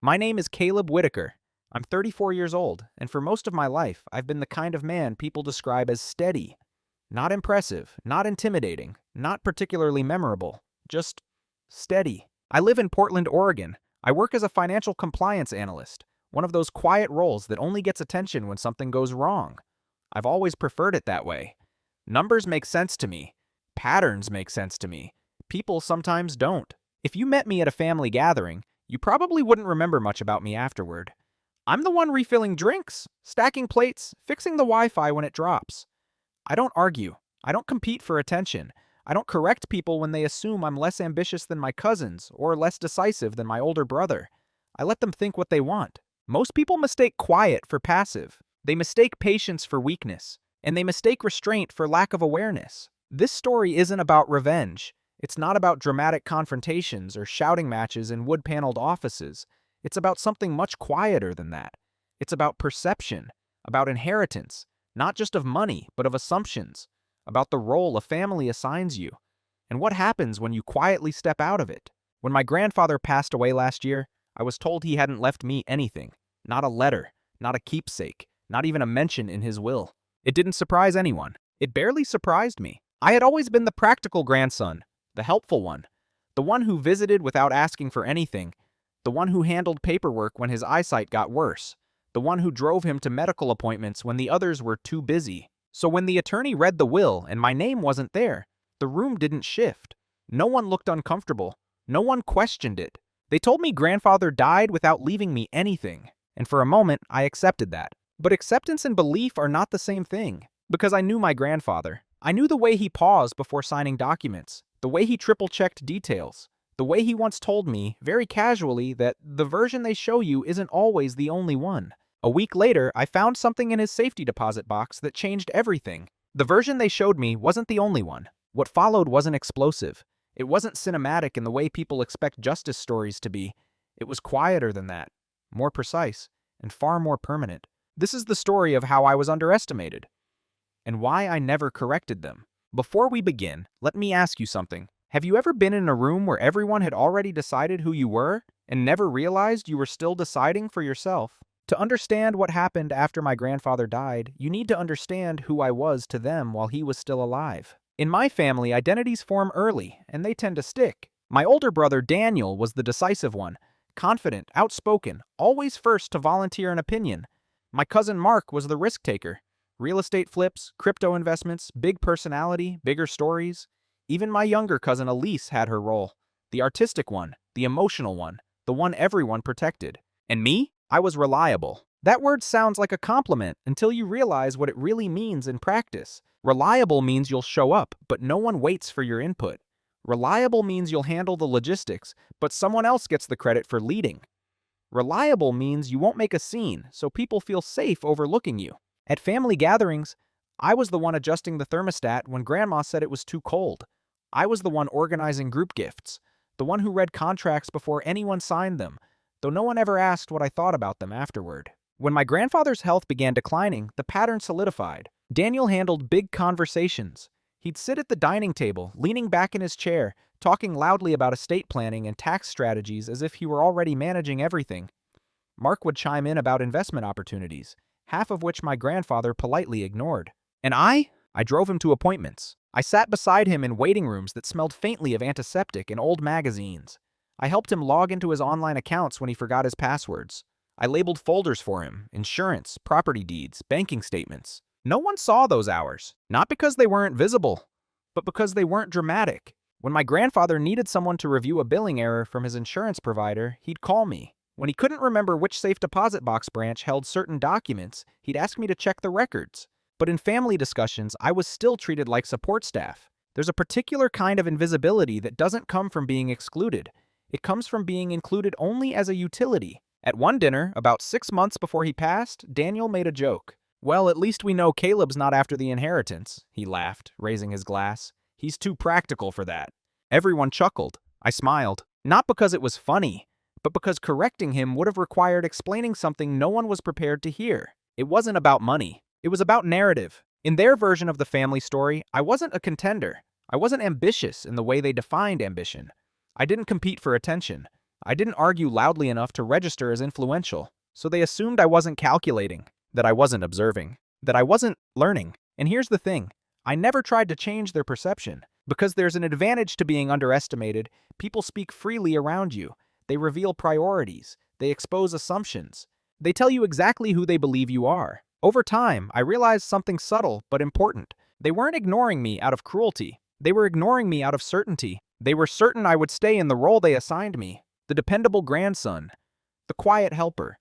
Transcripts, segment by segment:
My name is Caleb Whitaker. I'm 34 years old, and for most of my life, I've been the kind of man people describe as steady. Not impressive, not intimidating, not particularly memorable, just steady. I live in Portland, Oregon. I work as a financial compliance analyst, one of those quiet roles that only gets attention when something goes wrong. I've always preferred it that way. Numbers make sense to me. Patterns make sense to me. People sometimes don't. If you met me at a family gathering, you probably wouldn't remember much about me afterward. I'm the one refilling drinks, stacking plates, fixing the Wi-Fi when it drops. I don't argue. I don't compete for attention. I don't correct people when they assume I'm less ambitious than my cousins or less decisive than my older brother. I let them think what they want. Most people mistake quiet for passive. They mistake patience for weakness. And they mistake restraint for lack of awareness. This story isn't about revenge. It's not about dramatic confrontations or shouting matches in wood-paneled offices. It's about something much quieter than that. It's about perception, about inheritance, not just of money, but of assumptions, about the role a family assigns you, and what happens when you quietly step out of it. When my grandfather passed away last year, I was told he hadn't left me anything. Not a letter, not a keepsake, not even a mention in his will. It didn't surprise anyone. It barely surprised me. I had always been the practical grandson, the helpful one, the one who visited without asking for anything, the one who handled paperwork when his eyesight got worse, the one who drove him to medical appointments when the others were too busy. So when the attorney read the will and my name wasn't there, the room didn't shift. No one looked uncomfortable. No one questioned it. They told me grandfather died without leaving me anything, and for a moment I accepted that. But acceptance and belief are not the same thing, because I knew my grandfather. I knew the way he paused before signing documents, the way he triple-checked details, the way he once told me, very casually, that the version they show you isn't always the only one. A week later, I found something in his safety deposit box that changed everything. The version they showed me wasn't the only one. What followed wasn't explosive. It wasn't cinematic in the way people expect justice stories to be. It was quieter than that, more precise, and far more permanent. This is the story of how I was underestimated, and why I never corrected them. Before we begin, let me ask you something. Have you ever been in a room where everyone had already decided who you were, and never realized you were still deciding for yourself? To understand what happened after my grandfather died, you need to understand who I was to them while he was still alive. In my family, identities form early, and they tend to stick. My older brother Daniel was the decisive one, confident, outspoken, always first to volunteer an opinion. My cousin Mark was the risk taker. Real estate flips, crypto investments, big personality, bigger stories. Even my younger cousin Elise had her role. The artistic one, the emotional one, the one everyone protected. And me? I was reliable. That word sounds like a compliment until you realize what it really means in practice. Reliable means you'll show up, but no one waits for your input. Reliable means you'll handle the logistics, but someone else gets the credit for leading. Reliable means you won't make a scene, so people feel safe overlooking you. At family gatherings, I was the one adjusting the thermostat when Grandma said it was too cold. I was the one organizing group gifts, the one who read contracts before anyone signed them, though no one ever asked what I thought about them afterward. When my grandfather's health began declining, the pattern solidified. Daniel handled big conversations. He'd sit at the dining table, leaning back in his chair, talking loudly about estate planning and tax strategies as if he were already managing everything. Mark would chime in about investment opportunities, half of which my grandfather politely ignored. And I drove him to appointments. I sat beside him in waiting rooms that smelled faintly of antiseptic and old magazines. I helped him log into his online accounts when he forgot his passwords. I labeled folders for him, insurance, property deeds, banking statements. No one saw those hours, not because they weren't visible, but because they weren't dramatic. When my grandfather needed someone to review a billing error from his insurance provider, he'd call me. When he couldn't remember which safe deposit box branch held certain documents, he'd ask me to check the records. But in family discussions, I was still treated like support staff. There's a particular kind of invisibility that doesn't come from being excluded. It comes from being included only as a utility. At one dinner, about 6 months before he passed, Daniel made a joke. "Well, at least we know Caleb's not after the inheritance," he laughed, raising his glass. "He's too practical for that." Everyone chuckled. I smiled. Not because it was funny, but because correcting him would have required explaining something no one was prepared to hear. It wasn't about money. It was about narrative. In their version of the family story, I wasn't a contender. I wasn't ambitious in the way they defined ambition. I didn't compete for attention. I didn't argue loudly enough to register as influential, so they assumed I wasn't calculating, that I wasn't observing, that I wasn't learning. And here's the thing, I never tried to change their perception. Because there's an advantage to being underestimated, people speak freely around you. They reveal priorities. They expose assumptions. They tell you exactly who they believe you are. Over time, I realized something subtle but important. They weren't ignoring me out of cruelty. They were ignoring me out of certainty. They were certain I would stay in the role they assigned me. The dependable grandson. The quiet helper.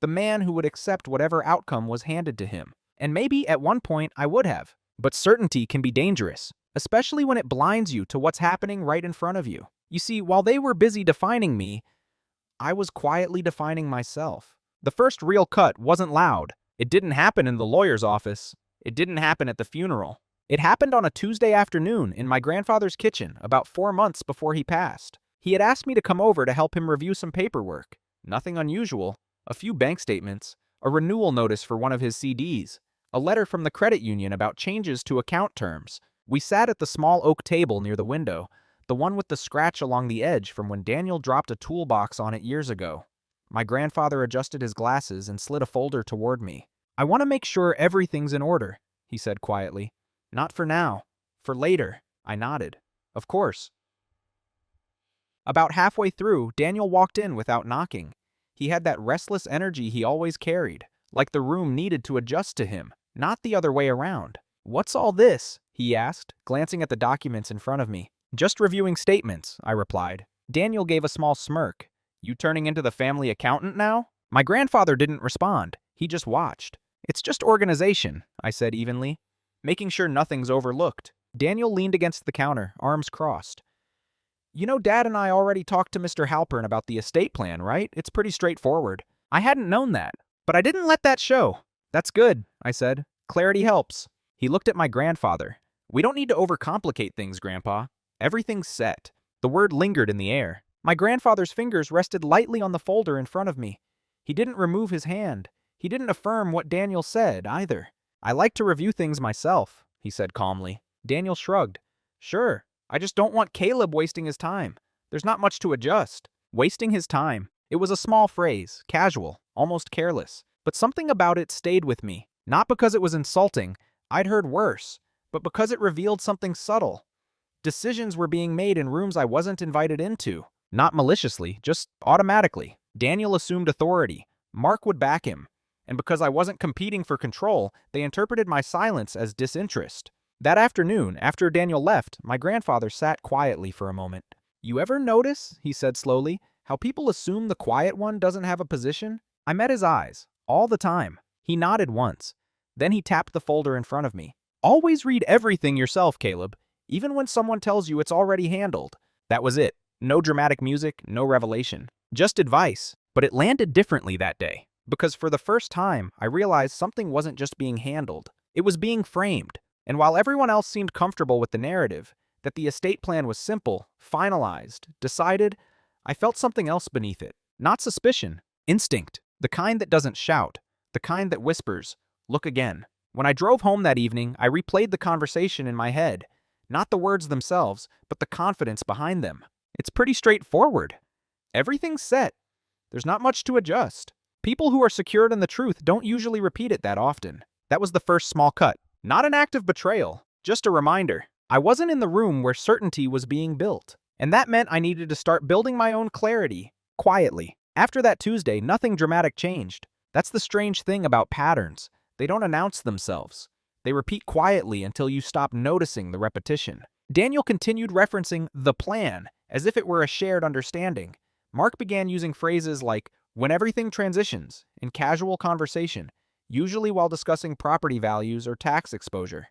The man who would accept whatever outcome was handed to him. And maybe at one point I would have. But certainty can be dangerous, especially when it blinds you to what's happening right in front of you. You see, while they were busy defining me, I was quietly defining myself. The first real cut wasn't loud. It didn't happen in the lawyer's office. It didn't happen at the funeral. It happened on a Tuesday afternoon in my grandfather's kitchen about 4 months before he passed. He had asked me to come over to help him review some paperwork. Nothing unusual. A few bank statements, a renewal notice for one of his CDs, a letter from the credit union about changes to account terms. We sat at the small oak table near the window, the one with the scratch along the edge from when Daniel dropped a toolbox on it years ago. My grandfather adjusted his glasses and slid a folder toward me. "I want to make sure everything's in order," he said quietly. "Not for now. For later." I nodded. "Of course." About halfway through, Daniel walked in without knocking. He had that restless energy he always carried, like the room needed to adjust to him, not the other way around. "What's all this?" he asked, glancing at the documents in front of me. "Just reviewing statements," I replied. Daniel gave a small smirk. "You turning into the family accountant now?" My grandfather didn't respond. He just watched. "It's just organization," I said evenly, "making sure nothing's overlooked." Daniel leaned against the counter, arms crossed. "You know, Dad and I already talked to Mr. Halpern about the estate plan, right? It's pretty straightforward." I hadn't known that, but I didn't let that show. "That's good," I said. "Clarity helps." He looked at my grandfather. "We don't need to overcomplicate things, Grandpa. Everything's set." The word lingered in the air. My grandfather's fingers rested lightly on the folder in front of me. He didn't remove his hand. He didn't affirm what Daniel said, either. "I like to review things myself," he said calmly. Daniel shrugged. "Sure. I just don't want Caleb wasting his time. There's not much to adjust." Wasting his time. It was a small phrase, casual, almost careless. But something about it stayed with me. Not because it was insulting, I'd heard worse, but because it revealed something subtle. Decisions were being made in rooms I wasn't invited into. Not maliciously, just automatically. Daniel assumed authority. Mark would back him. And because I wasn't competing for control, they interpreted my silence as disinterest. That afternoon, after Daniel left, my grandfather sat quietly for a moment. "You ever notice," he said slowly, "how people assume the quiet one doesn't have a position?" I met his eyes. All the time. He nodded once. Then he tapped the folder in front of me. "Always read everything yourself, Caleb, even when someone tells you it's already handled." That was it. No dramatic music, no revelation. Just advice. But it landed differently that day. Because for the first time, I realized something wasn't just being handled. It was being framed. And while everyone else seemed comfortable with the narrative, that the estate plan was simple, finalized, decided, I felt something else beneath it. Not suspicion. Instinct. The kind that doesn't shout. The kind that whispers, "Look again." When I drove home that evening, I replayed the conversation in my head. Not the words themselves, but the confidence behind them. It's pretty straightforward. Everything's set. There's not much to adjust. People who are secured in the truth don't usually repeat it that often. That was the first small cut. Not an act of betrayal, just a reminder. I wasn't in the room where certainty was being built. And that meant I needed to start building my own clarity, quietly. After that Tuesday, nothing dramatic changed. That's the strange thing about patterns. They don't announce themselves. They repeat quietly until you stop noticing the repetition. Daniel continued referencing the plan as if it were a shared understanding. Mark began using phrases like, "when everything transitions," in casual conversation, usually while discussing property values or tax exposure.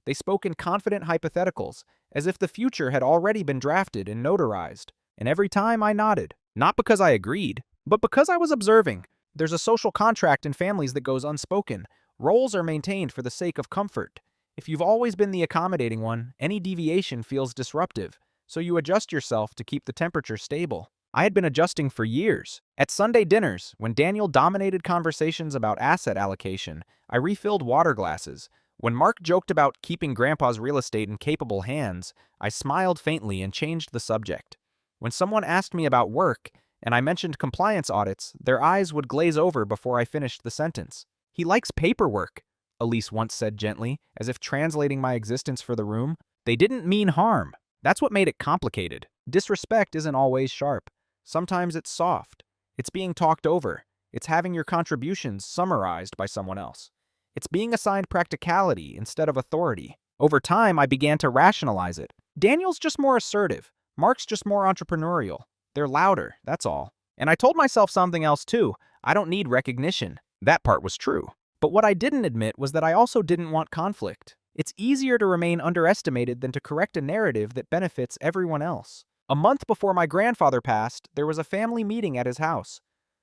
They spoke in confident hypotheticals, as if the future had already been drafted and notarized. And every time I nodded, not because I agreed, but because I was observing. There's a social contract in families that goes unspoken. Roles are maintained for the sake of comfort. If you've always been the accommodating one, any deviation feels disruptive, so you adjust yourself to keep the temperature stable. I had been adjusting for years. At Sunday dinners, when Daniel dominated conversations about asset allocation, I refilled water glasses. When Mark joked about keeping Grandpa's real estate in capable hands, I smiled faintly and changed the subject. When someone asked me about work, and I mentioned compliance audits, their eyes would glaze over before I finished the sentence. "He likes paperwork," Elise once said gently, as if translating my existence for the room. They didn't mean harm. That's what made it complicated. Disrespect isn't always sharp. Sometimes it's soft. It's being talked over. It's having your contributions summarized by someone else. It's being assigned practicality instead of authority. Over time, I began to rationalize it. Daniel's just more assertive. Mark's just more entrepreneurial. They're louder, that's all. And I told myself something else too. I don't need recognition. That part was true. But what I didn't admit was that I also didn't want conflict. It's easier to remain underestimated than to correct a narrative that benefits everyone else. A month before my grandfather passed, there was a family meeting at his house.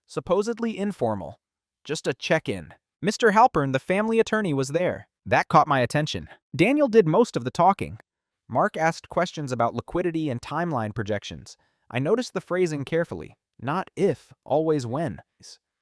Supposedly informal. Just a check-in. Mr. Halpern, the family attorney, was there. That caught my attention. Daniel did most of the talking. Mark asked questions about liquidity and timeline projections. I noticed the phrasing carefully. Not if, always when.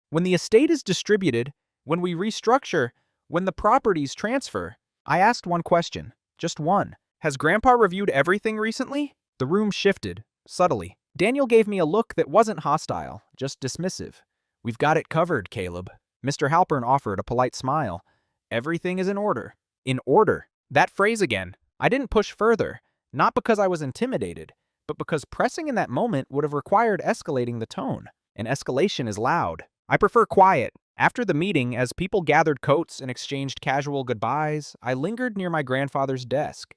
When the estate is distributed, when we restructure, when the properties transfer. I asked one question. Just one. Has Grandpa reviewed everything recently? The room shifted, subtly. Daniel gave me a look that wasn't hostile, just dismissive. "We've got it covered, Caleb." Mr. Halpern offered a polite smile. "Everything is in order." In order. That phrase again. I didn't push further, not because I was intimidated, but because pressing in that moment would have required escalating the tone. And escalation is loud. I prefer quiet. After the meeting, as people gathered coats and exchanged casual goodbyes, I lingered near my grandfather's desk.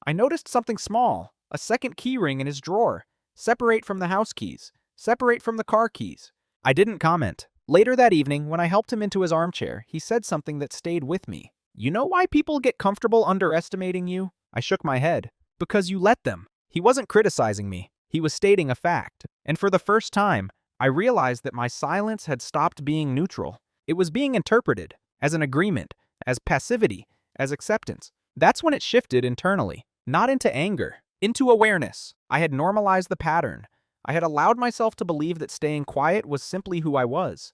I noticed something small, a second key ring in his drawer, separate from the house keys, separate from the car keys. I didn't comment. Later that evening, when I helped him into his armchair, he said something that stayed with me. "You know why people get comfortable underestimating you?" I shook my head. "Because you let them." He wasn't criticizing me. He was stating a fact. And for the first time, I realized that my silence had stopped being neutral. It was being interpreted as an agreement, as passivity, as acceptance. That's when it shifted internally, not into anger, into awareness. I had normalized the pattern. I had allowed myself to believe that staying quiet was simply who I was.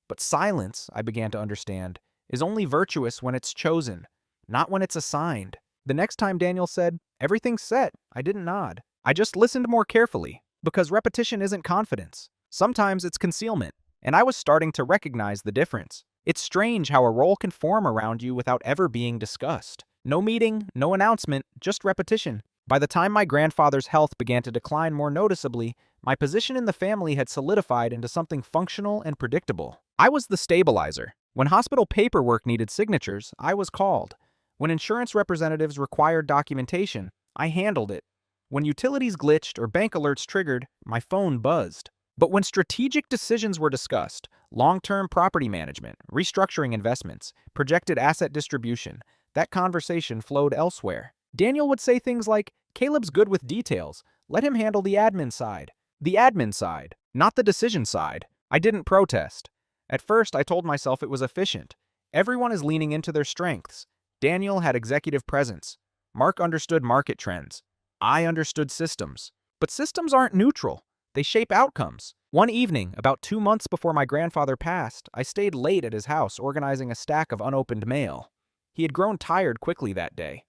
But silence, I began to understand, is only virtuous when it's chosen, not when it's assigned. The next time Daniel said, "Everything's set," I didn't nod. I just listened more carefully, because repetition isn't confidence. Sometimes it's concealment, and I was starting to recognize the difference. It's strange how a role can form around you without ever being discussed. No meeting, no announcement, just repetition. By the time my grandfather's health began to decline more noticeably, my position in the family had solidified into something functional and predictable. I was the stabilizer. When hospital paperwork needed signatures, I was called. When insurance representatives required documentation, I handled it. When utilities glitched or bank alerts triggered, my phone buzzed. But when strategic decisions were discussed, long-term property management, restructuring investments, projected asset distribution, that conversation flowed elsewhere. Daniel would say things like, "Caleb's good with details. Let him handle the admin side." The admin side, not the decision side. I didn't protest. At first, I told myself it was efficient. Everyone is leaning into their strengths. Daniel had executive presence. Mark understood market trends. I understood systems. But systems aren't neutral. They shape outcomes. One evening, about 2 months before my grandfather passed, I stayed late at his house organizing a stack of unopened mail. He had grown tired quickly that day.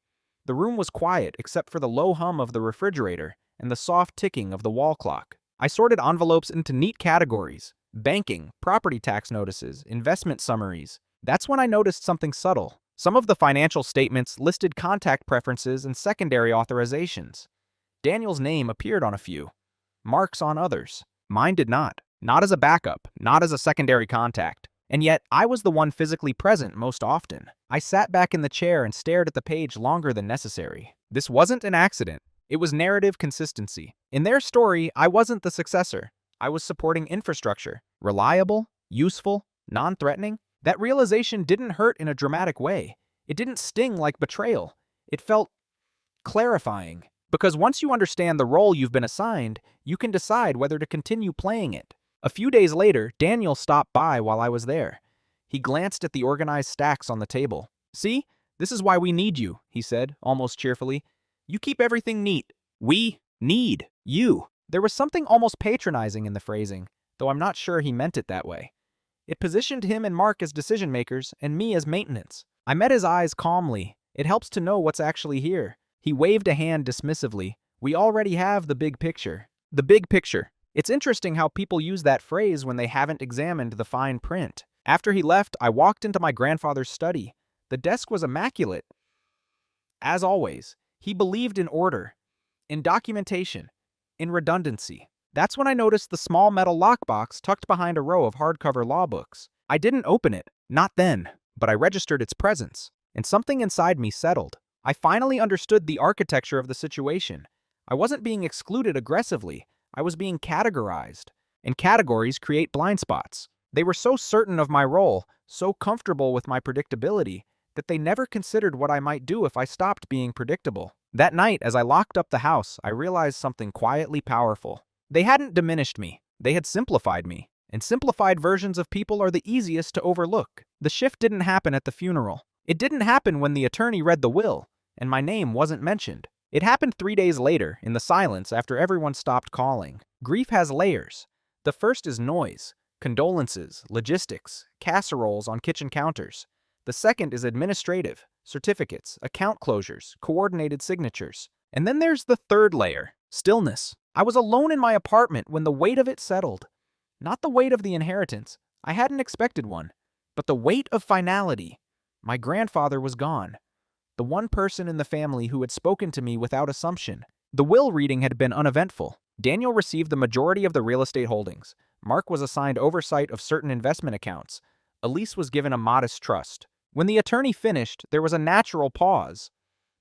The room was quiet except for the low hum of the refrigerator and the soft ticking of the wall clock. I sorted envelopes into neat categories: banking, property tax notices, investment summaries. That's when I noticed something subtle. Some of the financial statements listed contact preferences and secondary authorizations. Daniel's name appeared on a few. Mark's on others. Mine did not. Not as a backup, not as a secondary contact. And yet, I was the one physically present most often. I sat back in the chair and stared at the page longer than necessary. This wasn't an accident. It was narrative consistency. In their story, I wasn't the successor. I was supporting infrastructure. Reliable, useful, non-threatening. That realization didn't hurt in a dramatic way. It didn't sting like betrayal. It felt clarifying. Because once you understand the role you've been assigned, you can decide whether to continue playing it. A few days later, Daniel stopped by while I was there. He glanced at the organized stacks on the table. "See, this is why we need you," he said, almost cheerfully. "You keep everything neat. We need you." There was something almost patronizing in the phrasing, though I'm not sure he meant it that way. It positioned him and Mark as decision makers and me as maintenance. I met his eyes calmly. It helps to know what's actually here. He waved a hand dismissively. "We already have the big picture." The big picture. It's interesting how people use that phrase when they haven't examined the fine print. After he left, I walked into my grandfather's study. The desk was immaculate. As always, he believed in order, in documentation, in redundancy. That's when I noticed the small metal lockbox tucked behind a row of hardcover law books. I didn't open it, not then, but I registered its presence, and something inside me settled. I finally understood the architecture of the situation. I wasn't being excluded aggressively, I was being categorized. And categories create blind spots. They were so certain of my role, so comfortable with my predictability, that they never considered what I might do if I stopped being predictable. That night, as I locked up the house, I realized something quietly powerful. They hadn't diminished me, they had simplified me. And simplified versions of people are the easiest to overlook. The shift didn't happen at the funeral. It didn't happen when the attorney read the will, and my name wasn't mentioned. It happened 3 days later, in the silence after everyone stopped calling. Grief has layers. The first is noise, condolences, logistics, casseroles on kitchen counters. The second is administrative, certificates, account closures, coordinated signatures. And then there's the third layer, stillness. I was alone in my apartment when the weight of it settled. Not the weight of the inheritance, I hadn't expected one, but the weight of finality. My grandfather was gone, the one person in the family who had spoken to me without assumption. The will reading had been uneventful. Daniel received the majority of the real estate holdings. Mark was assigned oversight of certain investment accounts. Elise was given a modest trust. When the attorney finished, there was a natural pause,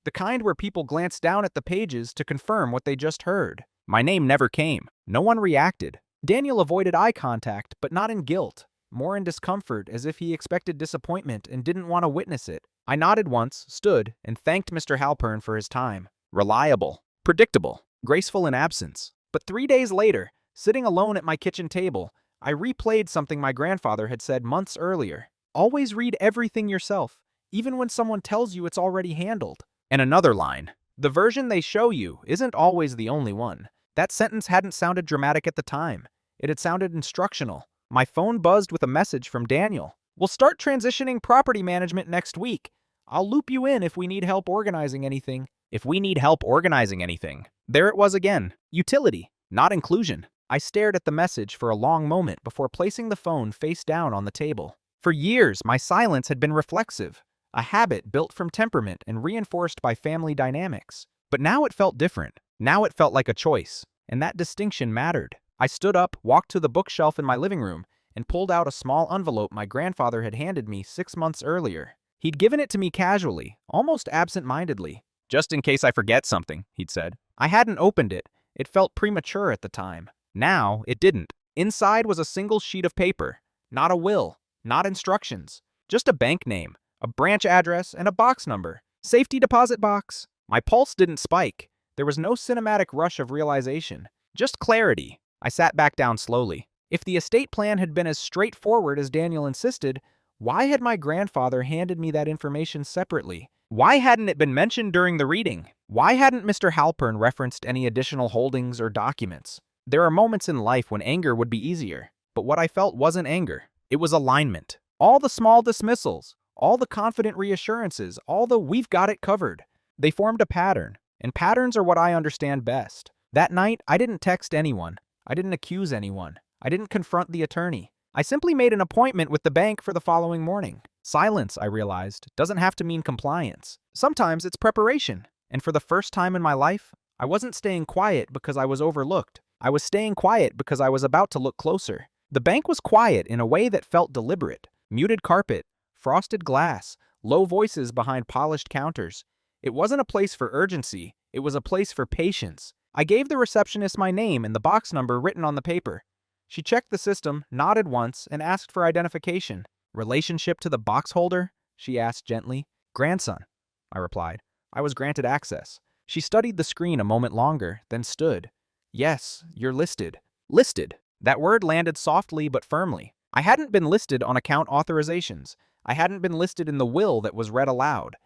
the kind where people glanced down at the pages to confirm what they just heard. My name never came. No one reacted. Daniel avoided eye contact, but not in guilt, more in discomfort, as if he expected disappointment and didn't want to witness it. I nodded once, stood, and thanked Mr. Halpern for his time. Reliable, predictable, graceful in absence. But 3 days later, sitting alone at my kitchen table, I replayed something my grandfather had said months earlier. Always read everything yourself, even when someone tells you it's already handled. And another line, the version they show you isn't always the only one. That sentence hadn't sounded dramatic at the time. It had sounded instructional. My phone buzzed with a message from Daniel. We'll start transitioning property management next week. I'll loop you in if we need help organizing anything. If we need help organizing anything. There it was again. Utility, not inclusion. I stared at the message for a long moment before placing the phone face down on the table. For years, my silence had been reflexive, a habit built from temperament and reinforced by family dynamics. But now it felt different. Now it felt like a choice, and that distinction mattered. I stood up, walked to the bookshelf in my living room, and pulled out a small envelope my grandfather had handed me 6 months earlier. He'd given it to me casually, almost absent-mindedly. Just in case I forget something, he'd said. I hadn't opened it. It felt premature at the time. Now, it didn't. Inside was a single sheet of paper. Not a will, not instructions. Just a bank name, a branch address, and a box number. Safety deposit box. My pulse didn't spike. There was no cinematic rush of realization. Just clarity. I sat back down slowly. If the estate plan had been as straightforward as Daniel insisted, why had my grandfather handed me that information separately? Why hadn't it been mentioned during the reading? Why hadn't Mr. Halpern referenced any additional holdings or documents? There are moments in life when anger would be easier, but what I felt wasn't anger. It was alignment. All the small dismissals, all the confident reassurances, all the "we've got it covered." They formed a pattern, and patterns are what I understand best. That night, I didn't text anyone. I didn't accuse anyone. I didn't confront the attorney. I simply made an appointment with the bank for the following morning. Silence, I realized, doesn't have to mean compliance. Sometimes it's preparation. And for the first time in my life, I wasn't staying quiet because I was overlooked. I was staying quiet because I was about to look closer. The bank was quiet in a way that felt deliberate. Muted carpet, frosted glass, low voices behind polished counters. It wasn't a place for urgency. It was a place for patience. I gave the receptionist my name and the box number written on the paper. She checked the system, nodded once, and asked for identification. Relationship to the box holder? She asked gently. Grandson, I replied. I was granted access. She studied the screen a moment longer, then stood. Yes, you're listed. Listed. That word landed softly but firmly. I hadn't been listed on account authorizations. I hadn't been listed in the will that was read aloud.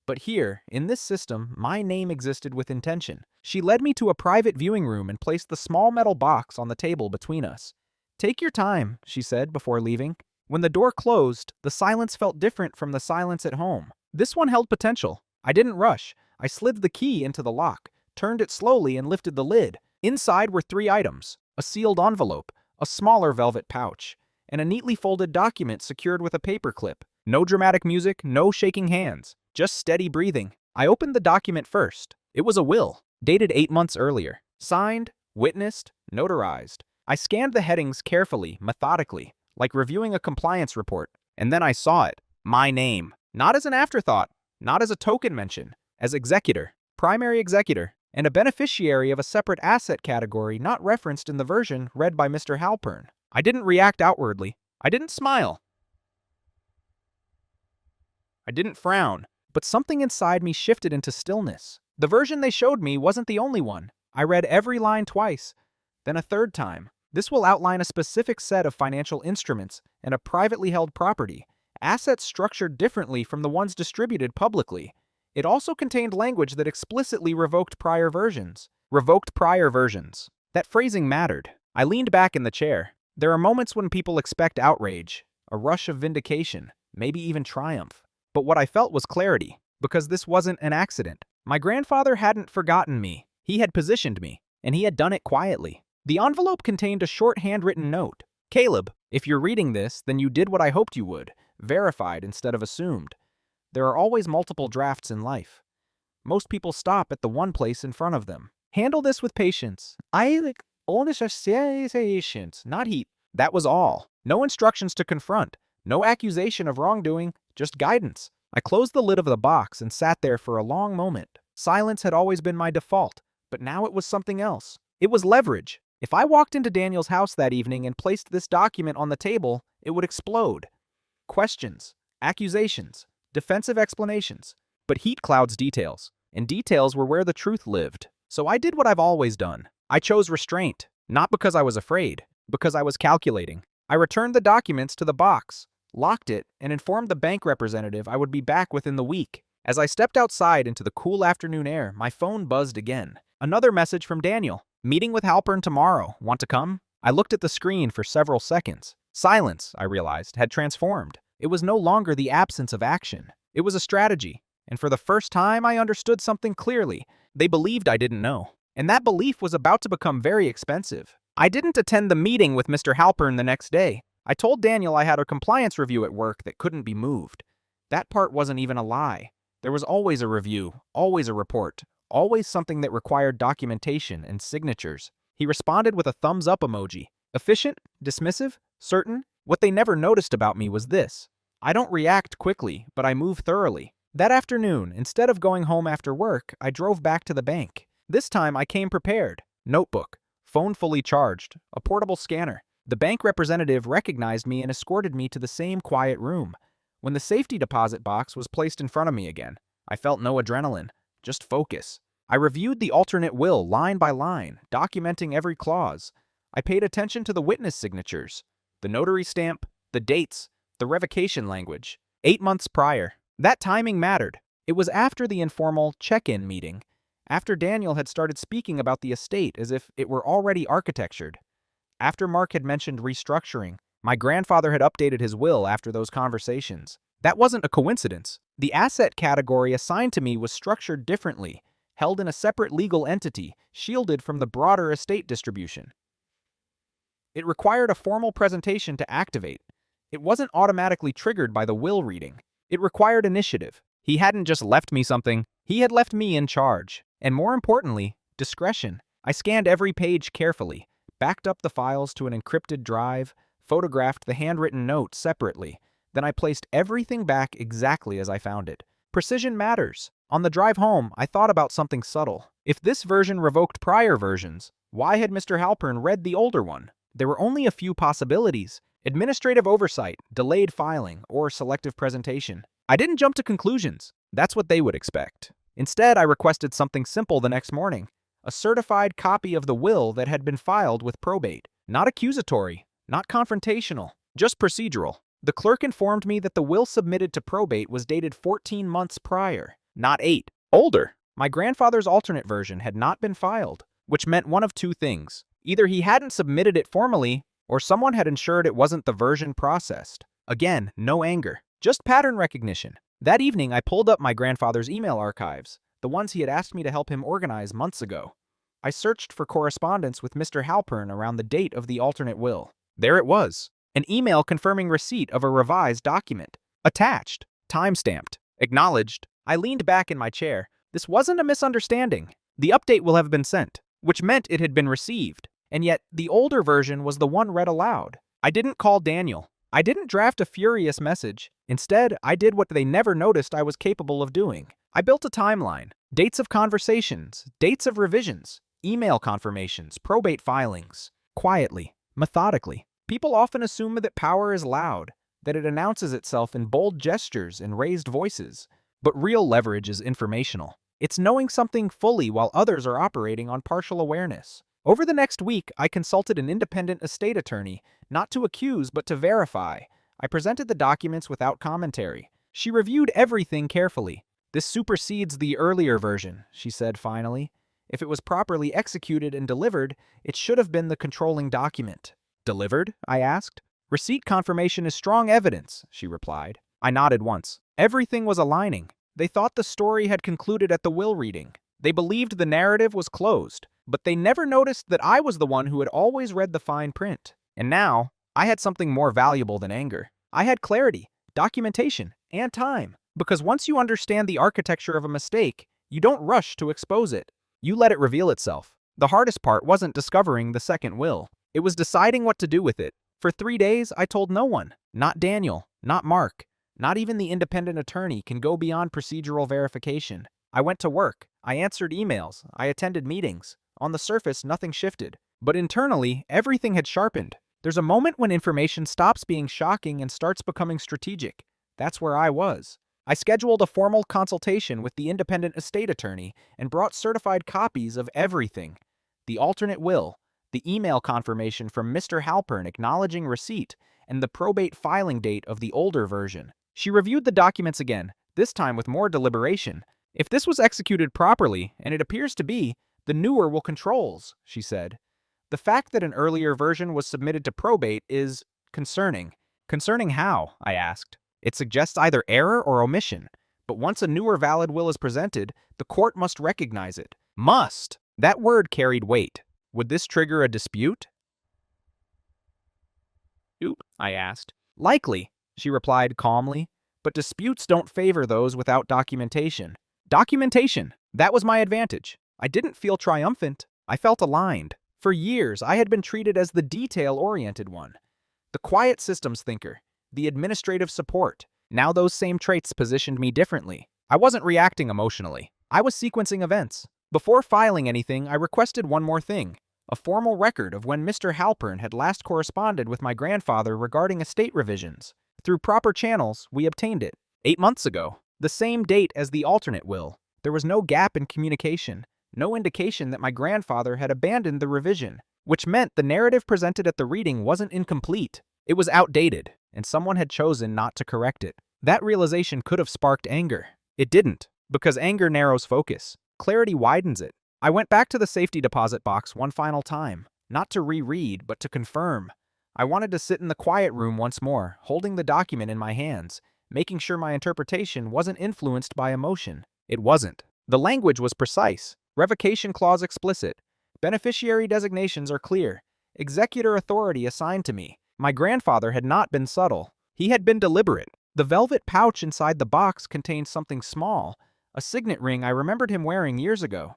But here, in this system, my name existed with intention. She led me to a private viewing room and placed the small metal box on the table between us. Take your time, she said before leaving. When the door closed, the silence felt different from the silence at home. This one held potential. I didn't rush. I slid the key into the lock, turned it slowly, and lifted the lid. Inside were 3 items. a sealed envelope, a smaller velvet pouch, and a neatly folded document secured with a paperclip. No dramatic music, no shaking hands, just steady breathing. I opened the document first. It was a will, dated 8 months earlier. Signed, witnessed, notarized. I scanned the headings carefully, methodically, like reviewing a compliance report. And then I saw it. My name. Not as an afterthought, not as a token mention, as executor, primary executor, and a beneficiary of a separate asset category not referenced in the version read by Mr. Halpern. I didn't react outwardly. I didn't smile. I didn't frown. But something inside me shifted into stillness. The version they showed me wasn't the only one. I read every line twice, then a third time. This will outline a specific set of financial instruments and a privately held property, assets structured differently from the ones distributed publicly. It also contained language that explicitly revoked prior versions. Revoked prior versions. That phrasing mattered. I leaned back in the chair. There are moments when people expect outrage, a rush of vindication, maybe even triumph. But what I felt was clarity, because this wasn't an accident. My grandfather hadn't forgotten me. He had positioned me, and he had done it quietly. The envelope contained a short handwritten note. Caleb, if you're reading this, then you did what I hoped you would, verified instead of assumed. There are always multiple drafts in life. Most people stop at the one place in front of them. Handle this with patience. Patience, not heat. That was all. No instructions to confront. No accusation of wrongdoing, just guidance. I closed the lid of the box and sat there for a long moment. Silence had always been my default, but now it was something else. It was leverage. If I walked into Daniel's house that evening and placed this document on the table, it would explode. Questions, accusations, defensive explanations. But heat clouds details, and details were where the truth lived. So I did what I've always done. I chose restraint, not because I was afraid, because I was calculating. I returned the documents to the box, locked it, and informed the bank representative I would be back within the week. As I stepped outside into the cool afternoon air, my phone buzzed again. Another message from Daniel. Meeting with Halpern tomorrow. Want to come? I looked at the screen for several seconds. Silence, I realized, had transformed. It was no longer the absence of action. It was a strategy. And for the first time, I understood something clearly. They believed I didn't know. And that belief was about to become very expensive. I didn't attend the meeting with Mr. Halpern the next day. I told Daniel I had a compliance review at work that couldn't be moved. That part wasn't even a lie. There was always a review, always a report, always something that required documentation and signatures. He responded with a thumbs up emoji. Efficient? Dismissive? Certain? What they never noticed about me was this. I don't react quickly, but I move thoroughly. That afternoon, instead of going home after work, I drove back to the bank. This time I came prepared. Notebook, phone fully charged, a portable scanner. The bank representative recognized me and escorted me to the same quiet room. When the safety deposit box was placed in front of me again, I felt no adrenaline, just focus. I reviewed the alternate will line by line, documenting every clause. I paid attention to the witness signatures, the notary stamp, the dates, the revocation language. 8 months prior. That timing mattered. It was after the informal check-in meeting, after Daniel had started speaking about the estate as if it were already architectured. After Mark had mentioned restructuring, my grandfather had updated his will after those conversations. That wasn't a coincidence. The asset category assigned to me was structured differently, held in a separate legal entity, shielded from the broader estate distribution. It required a formal presentation to activate. It wasn't automatically triggered by the will reading. It required initiative. He hadn't just left me something, he had left me in charge. And more importantly, discretion. I scanned every page carefully, backed up the files to an encrypted drive, photographed the handwritten note separately. Then I placed everything back exactly as I found it. Precision matters. On the drive home, I thought about something subtle. If this version revoked prior versions, why had Mr. Halpern read the older one? There were only a few possibilities. Administrative oversight, delayed filing, or selective presentation. I didn't jump to conclusions. That's what they would expect. Instead, I requested something simple the next morning. A certified copy of the will that had been filed with probate. Not accusatory, not confrontational, just procedural. The clerk informed me that the will submitted to probate was dated 14 months prior, not 8. Older. My grandfather's alternate version had not been filed, which meant one of two things. Either he hadn't submitted it formally, or someone had ensured it wasn't the version processed. Again, no anger, just pattern recognition. That evening, I pulled up my grandfather's email archives, the ones he had asked me to help him organize months ago. I searched for correspondence with Mr. Halpern around the date of the alternate will. There it was. An email confirming receipt of a revised document. Attached. Time-stamped. Acknowledged. I leaned back in my chair. This wasn't a misunderstanding. The update will have been sent, which meant it had been received. And yet, the older version was the one read aloud. I didn't call Daniel. I didn't draft a furious message. Instead, I did what they never noticed I was capable of doing. I built a timeline. Dates of conversations, dates of revisions, email confirmations, probate filings. Quietly, methodically. People often assume that power is loud, that it announces itself in bold gestures and raised voices. But real leverage is informational. It's knowing something fully while others are operating on partial awareness. Over the next week, I consulted an independent estate attorney, not to accuse but to verify. I presented the documents without commentary. She reviewed everything carefully. This supersedes the earlier version, she said finally. If it was properly executed and delivered, it should have been the controlling document. Delivered? I asked. Receipt confirmation is strong evidence, she replied. I nodded once. Everything was aligning. They thought the story had concluded at the will reading. They believed the narrative was closed, but they never noticed that I was the one who had always read the fine print. And now, I had something more valuable than anger. I had clarity, documentation, and time. Because once you understand the architecture of a mistake, you don't rush to expose it. You let it reveal itself. The hardest part wasn't discovering the second will. It was deciding what to do with it. For 3 days, I told no one. Not Daniel, not Mark. Not even the independent attorney can go beyond procedural verification. I went to work. I answered emails. I attended meetings. On the surface, nothing shifted. But internally, everything had sharpened. There's a moment when information stops being shocking and starts becoming strategic. That's where I was. I scheduled a formal consultation with the independent estate attorney and brought certified copies of everything. The alternate will, the email confirmation from Mr. Halpern acknowledging receipt, and the probate filing date of the older version. She reviewed the documents again, this time with more deliberation. If this was executed properly, and it appears to be, the newer will controls, she said. The fact that an earlier version was submitted to probate is concerning. Concerning how? I asked. It suggests either error or omission. But once a newer valid will is presented, the court must recognize it. Must! That word carried weight. Would this trigger a dispute? I asked. Likely, she replied calmly. But disputes don't favor those without documentation. Documentation! That was my advantage. I didn't feel triumphant. I felt aligned. For years, I had been treated as the detail-oriented one. The quiet systems thinker. The administrative support. Now those same traits positioned me differently. I wasn't reacting emotionally. I was sequencing events. Before filing anything, I requested one more thing. A formal record of when Mr. Halpern had last corresponded with my grandfather regarding estate revisions. Through proper channels, we obtained it. 8 months ago. The same date as the alternate will. There was no gap in communication. No indication that my grandfather had abandoned the revision. Which meant the narrative presented at the reading wasn't incomplete. It was outdated, and someone had chosen not to correct it. That realization could have sparked anger. It didn't, because anger narrows focus. Clarity widens it. I went back to the safety deposit box one final time, not to reread, but to confirm. I wanted to sit in the quiet room once more, holding the document in my hands, making sure my interpretation wasn't influenced by emotion. It wasn't. The language was precise. Revocation clause explicit. Beneficiary designations are clear. Executor authority assigned to me. My grandfather had not been subtle. He had been deliberate. The velvet pouch inside the box contained something small, a signet ring I remembered him wearing years ago.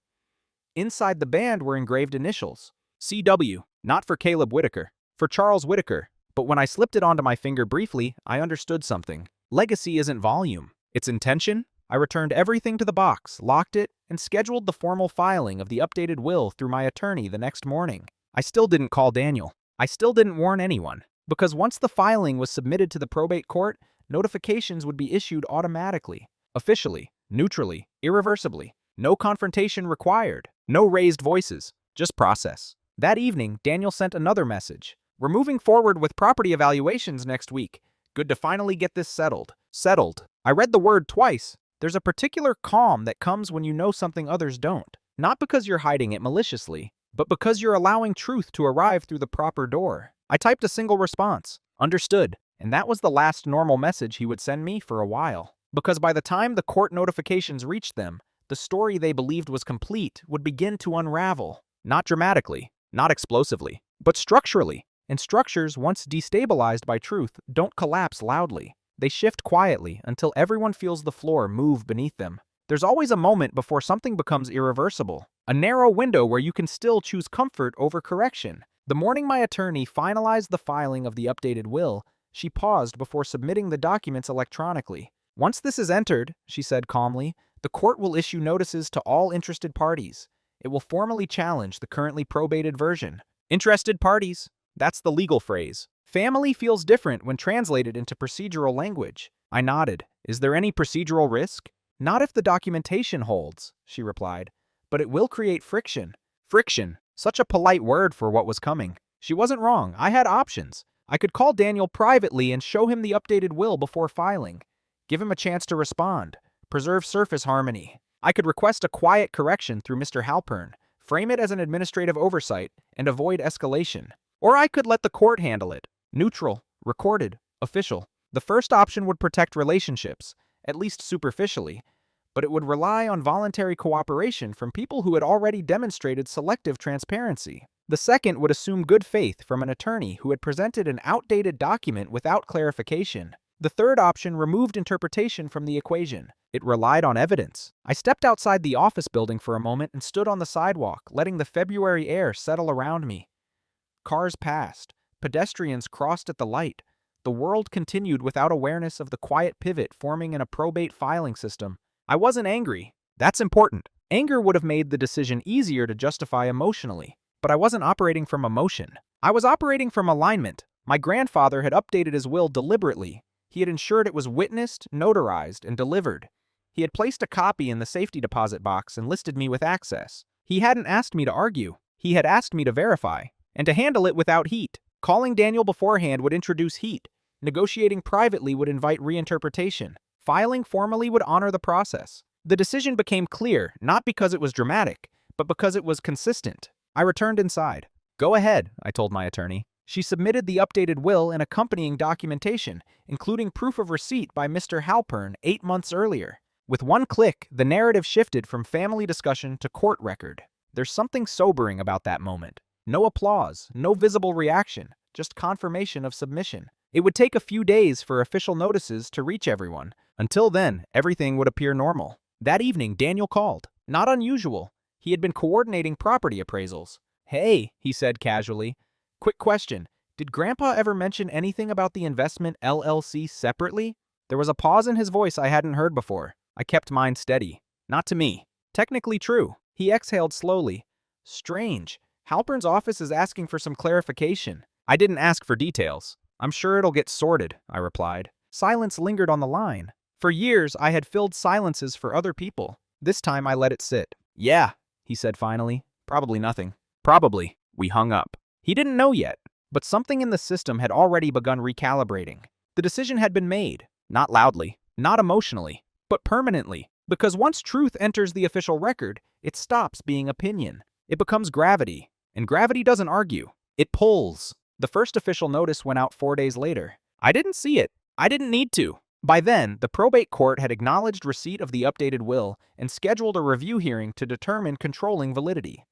Inside the band were engraved initials. CW, not for Caleb Whitaker, for Charles Whitaker. But when I slipped it onto my finger briefly, I understood something. Legacy isn't volume. It's intention. I returned everything to the box, locked it, and scheduled the formal filing of the updated will through my attorney the next morning. I still didn't call Daniel. I still didn't warn anyone. Because once the filing was submitted to the probate court, notifications would be issued automatically, officially, neutrally, irreversibly. No confrontation required, no raised voices, just process. That evening, Daniel sent another message. We're moving forward with property evaluations next week. Good to finally get this settled. Settled. I read the word twice. There's a particular calm that comes when you know something others don't. Not because you're hiding it maliciously, but because you're allowing truth to arrive through the proper door. I typed a single response. Understood. And that was the last normal message he would send me for a while. Because by the time the court notifications reached them, the story they believed was complete would begin to unravel. Not dramatically, not explosively, but structurally. And structures, once destabilized by truth, don't collapse loudly. They shift quietly until everyone feels the floor move beneath them. There's always a moment before something becomes irreversible, a narrow window where you can still choose comfort over correction. The morning my attorney finalized the filing of the updated will, she paused before submitting the documents electronically. "Once this is entered," she said calmly, "the court will issue notices to all interested parties. It will formally challenge the currently probated version." Interested parties. That's the legal phrase. Family feels different when translated into procedural language. I nodded. "Is there any procedural risk?" "Not if the documentation holds," she replied, "but it will create friction." Friction. Such a polite word for what was coming. She wasn't wrong. I had options. I could call Daniel privately and show him the updated will before filing. Give him a chance to respond. Preserve surface harmony. I could request a quiet correction through Mr. Halpern, frame it as an administrative oversight, and avoid escalation. Or I could let the court handle it. Neutral, recorded, official. The first option would protect relationships, at least superficially, but it would rely on voluntary cooperation from people who had already demonstrated selective transparency. The second would assume good faith from an attorney who had presented an outdated document without clarification. The third option removed interpretation from the equation. It relied on evidence. I stepped outside the office building for a moment and stood on the sidewalk, letting the February air settle around me. Cars passed. Pedestrians crossed at the light. The world continued without awareness of the quiet pivot forming in a probate filing system. I wasn't angry. That's important. Anger would have made the decision easier to justify emotionally. But I wasn't operating from emotion. I was operating from alignment. My grandfather had updated his will deliberately. He had ensured it was witnessed, notarized, and delivered. He had placed a copy in the safety deposit box and listed me with access. He hadn't asked me to argue. He had asked me to verify, and to handle it without heat. Calling Daniel beforehand would introduce heat. Negotiating privately would invite reinterpretation. Filing formally would honor the process. The decision became clear, not because it was dramatic, but because it was consistent. I returned inside. "Go ahead," I told my attorney. She submitted the updated will and accompanying documentation, including proof of receipt by Mr. Halpern 8 months earlier. With one click, the narrative shifted from family discussion to court record. There's something sobering about that moment. No applause, no visible reaction, just confirmation of submission. It would take a few days for official notices to reach everyone. Until then, everything would appear normal. That evening, Daniel called. Not unusual. He had been coordinating property appraisals. "Hey," he said casually. "Quick question. Did Grandpa ever mention anything about the investment LLC separately?" There was a pause in his voice I hadn't heard before. I kept mine steady. "Not to me." "Technically true." He exhaled slowly. "Strange. Halpern's office is asking for some clarification." "I didn't ask for details. I'm sure it'll get sorted," I replied. Silence lingered on the line. For years, I had filled silences for other people. This time, I let it sit. "Yeah," he said finally. "Probably nothing." "Probably." We hung up. He didn't know yet, but something in the system had already begun recalibrating. The decision had been made, not loudly, not emotionally, but permanently. Because once truth enters the official record, it stops being opinion. It becomes gravity, and gravity doesn't argue. It pulls. The first official notice went out 4 days later. I didn't see it. I didn't need to. By then, the probate court had acknowledged receipt of the updated will and scheduled a review hearing to determine controlling validity.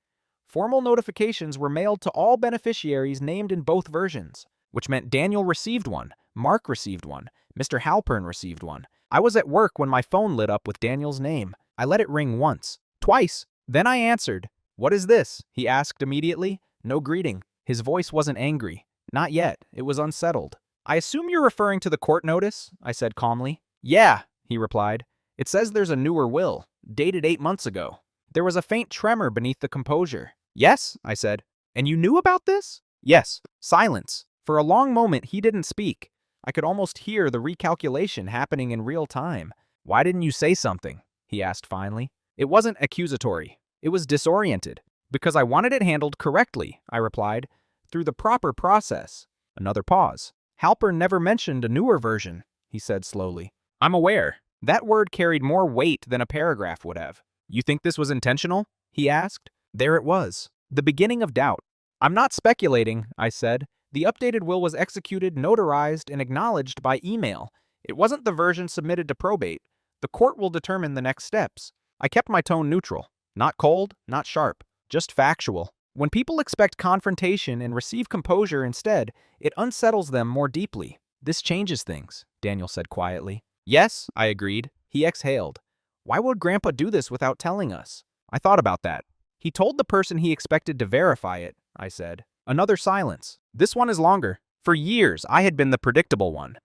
Formal notifications were mailed to all beneficiaries named in both versions, which meant Daniel received one, Mark received one, Mr. Halpern received one. I was at work when my phone lit up with Daniel's name. I let it ring once, twice. Then I answered. "What is this?" he asked immediately. No greeting. His voice wasn't angry. Not yet. It was unsettled. "I assume you're referring to the court notice?" I said calmly. "Yeah," he replied. "It says there's a newer will, dated 8 months ago." There was a faint tremor beneath the composure. "Yes," I said. "And you knew about this?" "Yes." Silence. For a long moment, he didn't speak. I could almost hear the recalculation happening in real time. "Why didn't you say something?" he asked finally. It wasn't accusatory. It was disoriented. "Because I wanted it handled correctly," I replied, "through the proper process." Another pause. "Halpern never mentioned a newer version," he said slowly. "I'm aware." That word carried more weight than a paragraph would have. "You think this was intentional?" he asked. There it was. The beginning of doubt. "I'm not speculating," I said. "The updated will was executed, notarized, and acknowledged by email. It wasn't the version submitted to probate. The court will determine the next steps." I kept my tone neutral. Not cold, not sharp. Just factual. When people expect confrontation and receive composure instead, it unsettles them more deeply. This changes things, Daniel said quietly. Yes, I agreed. He exhaled. Why would Grandpa do this without telling us? I thought about that. He told the person he expected to verify it, I said. Another silence. This one is longer. For years, I had been the predictable one.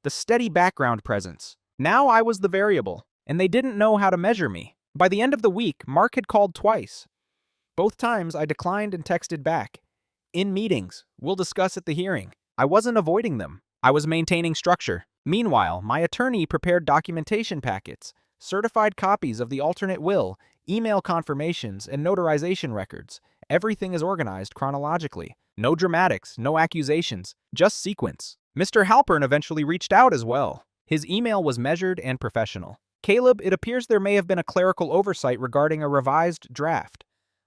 The steady background presence. Now I was the variable, and they didn't know how to measure me. By the end of the week, Mark had called twice. Both times, I declined and texted back. In meetings, we'll discuss at the hearing. I wasn't avoiding them. I was maintaining structure. Meanwhile, my attorney prepared documentation packets, certified copies of the alternate will, email confirmations, and notarization records. Everything is organized chronologically. No dramatics, no accusations, just sequence. Mr. Halpern eventually reached out as well. His email was measured and professional. Caleb, it appears there may have been a clerical oversight regarding a revised draft.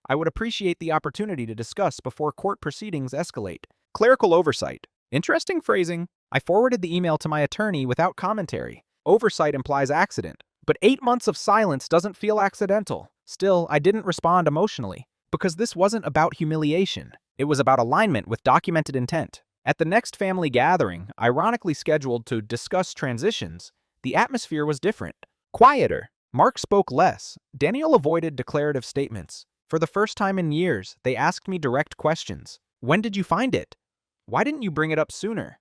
I would appreciate the opportunity to discuss before court proceedings escalate. Clerical oversight. Interesting phrasing. I forwarded the email to my attorney without commentary. Oversight implies accident, but 8 months of silence doesn't feel accidental. Still, I didn't respond emotionally, because this wasn't about humiliation. It was about alignment with documented intent. At the next family gathering, ironically scheduled to discuss transitions, the atmosphere was different. Quieter. Mark spoke less. Daniel avoided declarative statements. For the first time in years, they asked me direct questions. When did you find it? Why didn't you bring it up sooner?